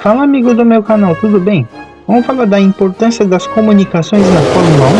Fala, amigo do meu canal, tudo bem? Vamos falar da importância das comunicações na Fórmula 1?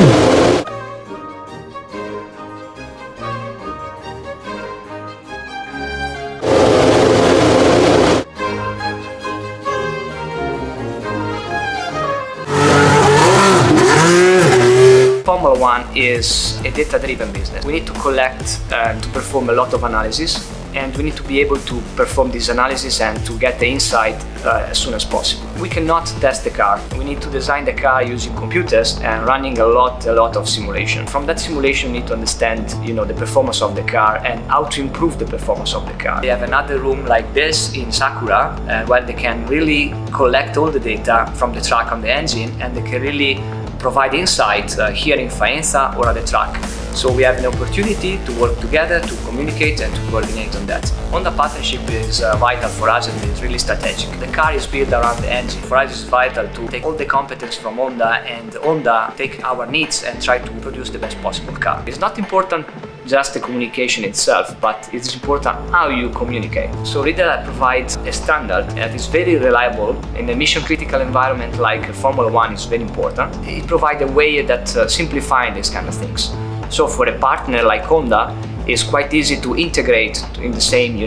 Formula 1 is a data-driven business. We need to collect and to perform a lot of analysis, and we need to be able to perform this analysis and to get the insight as soon as possible. We cannot test the car. We need to design the car using computers and running a lot of simulation. From that simulation, we need to understand, the performance of the car and how to improve the performance of the car. They have another room like this in Sakura where they can really collect all the data from the track on the engine, and they can really provide insight here in Faenza or at the track. So we have an opportunity to work together, to communicate and to coordinate on that. Honda partnership is vital for us and is really strategic. The car is built around the engine. For us it's vital to take all the competence from Honda and Honda take our needs and try to produce the best possible car. It's not important just the communication itself, but it's important how you communicate. So Riedel provides a standard that is very reliable in a mission critical environment like Formula 1 is very important. It provides a way that simplifying these kind of things. So for a partner like Honda, it's quite easy to integrate in the same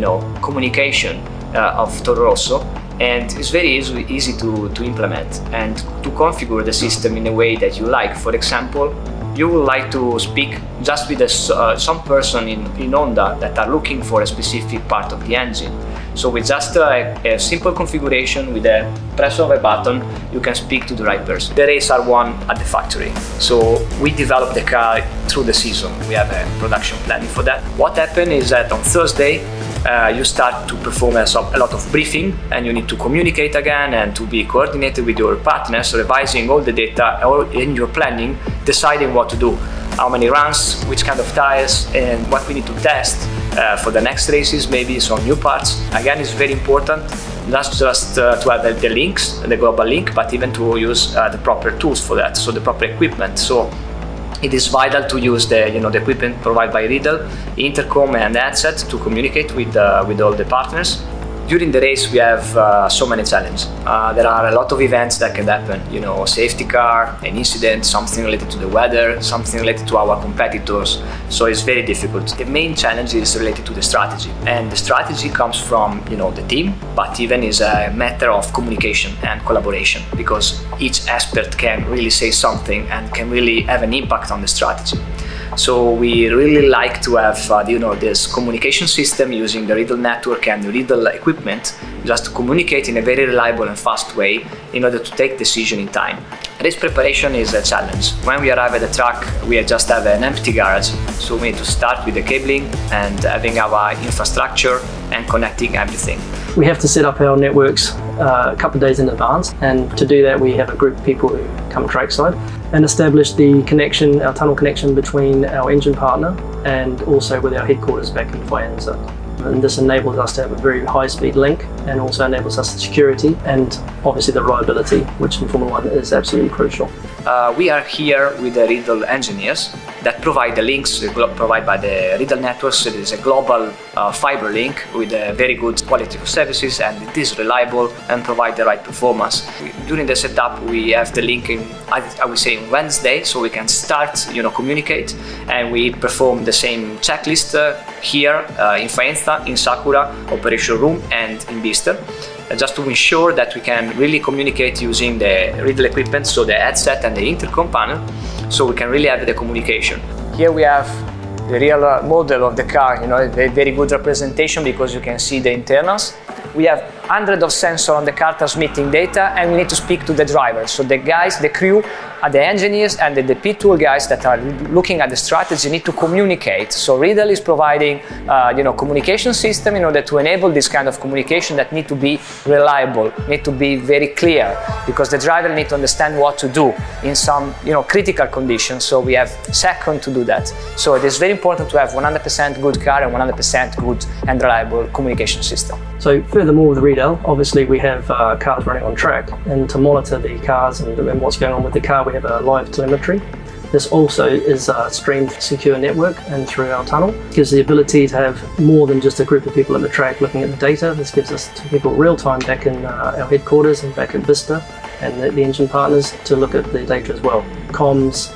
communication of Toro Rosso, and it's very easy to implement and to configure the system in a way that you like. For example, you would like to speak just with some person in Honda that are looking for a specific part of the engine. So with just a simple configuration, with a press of a button, you can speak to the right person. The races are won at the factory. So we develop the car through the season. We have a production planning for that. What happened is that on Thursday, you start to perform a lot of briefing, and you need to communicate again and to be coordinated with your partners, revising all the data in your planning, deciding what to do, how many runs, which kind of tires, and what we need to test for the next races, maybe some new parts. Again, it's very important not just to have the links, the global link, but even to use the proper tools for that, so the proper equipment. So it is vital to use the equipment provided by Riedel, intercom and headset to communicate with all the partners. During the race, we have so many challenges. There are a lot of events that can happen. A safety car, an incident, something related to the weather, something related to our competitors. So it's very difficult. The main challenge is related to the strategy, and the strategy comes from the team, but even is a matter of communication and collaboration, because each expert can really say something and can really have an impact on the strategy. So we really like to have this communication system using the Riedel network and the Riedel equipment, just to communicate in a very reliable and fast way in order to take decision in time. Race preparation is a challenge. When we arrive at the track, we just have an empty garage, so we need to start with the cabling and having our infrastructure and connecting everything. We have to set up our networks a couple of days in advance, and to do that we have a group of people who come trackside and establish the connection, our tunnel connection between our engine partner and also with our headquarters back in Faenza. And this enables us to have a very high-speed link, and also enables us the security and obviously the reliability, which in Formula 1 is absolutely crucial. We are here with the Riedel engineers that provide the links provided by the Riedel network. So it is a global fiber link with a very good quality of services, and it is reliable and provide the right performance. During the setup, we have the link I would say on Wednesday, so we can start communicate, and we perform the same checklist here in Faenza, in Sakura operation room, and in Bicester, just to ensure that we can really communicate using the Riedel equipment, so the headset and the intercom panel, so we can really have the communication. Here we have the real model of the car, a very good representation, because you can see the internals. We have hundreds of sensors on the car transmitting data, and we need to speak to the driver. So the guys, the crew, the engineers and the P-tool guys that are looking at the strategy need to communicate. So Riedel is providing communication system in order to enable this kind of communication that need to be reliable, need to be very clear, because the driver need to understand what to do in some critical conditions. So we have seconds to do that. So it is very important to have 100% good car and 100% good and reliable communication system. So furthermore with Riedel, obviously we have cars running on track, and to monitor the cars and what's going on with the car, we have a live telemetry This also is a streamed secure network and through our tunnel. It gives the ability to have more than just a group of people at the track looking at the data. This gives us people real time back in our headquarters and back at Vista and the engine partners to look at the data as well. Comms,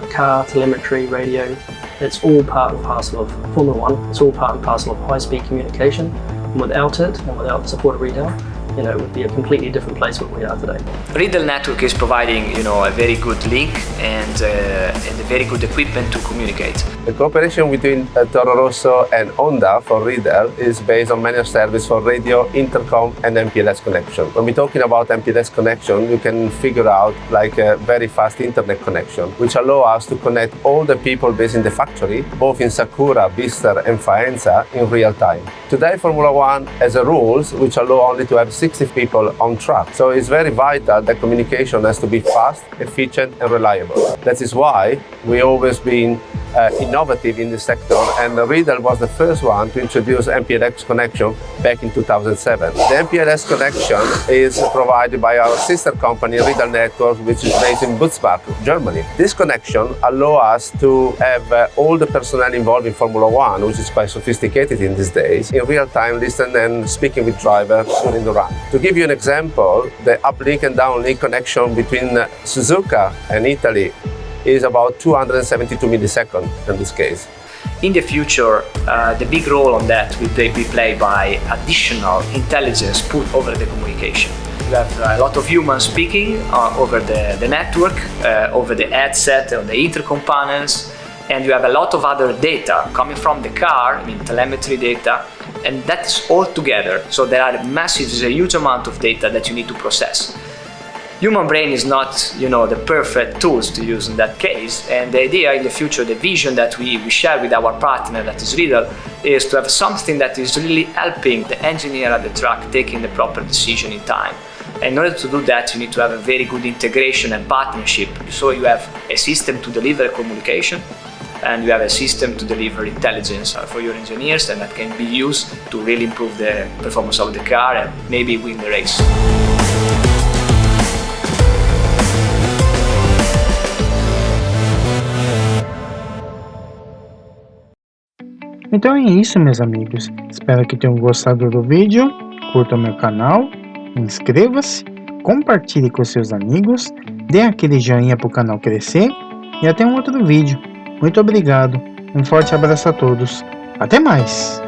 car, telemetry, radio, it's all part and parcel of Formula One. It's all part and parcel of high-speed communication. And without it, and without the support of Riedel, it would be a completely different place where we are today. Riedel network is providing, a very good link and a very good equipment to communicate. The cooperation between Toro Rosso and Honda for Riedel is based on managed service for radio, intercom and MPLS connection. When we're talking about MPLS connection, you can figure out like a very fast internet connection, which allow us to connect all the people based in the factory, both in Sakura, Bicester and Faenza in real time. Today Formula One has a rules which allow only to have 60 people on track. So it's very vital that communication has to be fast, efficient and reliable. That is why we always been innovative in this sector, and Riedel was the first one to introduce MPLS connection back in 2007. The MPLS connection is provided by our sister company Riedel Network, which is based in Butzbach, Germany. This connection allows us to have all the personnel involved in Formula One, which is quite sophisticated in these days, in real time listen and speaking with drivers during the run. To give you an example, the uplink and downlink connection between Suzuka and Italy is about 272 milliseconds in this case. In the future, the big role on that will be played by additional intelligence put over the communication. You have a lot of humans speaking over the network, over the headset, on the intercom panels, and you have a lot of other data coming from the car, telemetry data, and that's all together. So there's a huge amount of data that you need to process. Human brain is not, the perfect tools to use in that case, and the idea in the future, the vision that we share with our partner, that is Riedel, is to have something that is really helping the engineer at the track taking the proper decision in time. And in order to do that, you need to have a very good integration and partnership. So you have a system to deliver communication, and you have a system to deliver intelligence for your engineers, and that can be used to really improve the performance of the car and maybe win the race. Então é isso, meus amigos. Espero que tenham gostado do vídeo. Curta o meu canal, inscreva-se, compartilhe com seus amigos, dê aquele joinha para o canal crescer e até um outro vídeo. Muito obrigado, um forte abraço a todos. Até mais!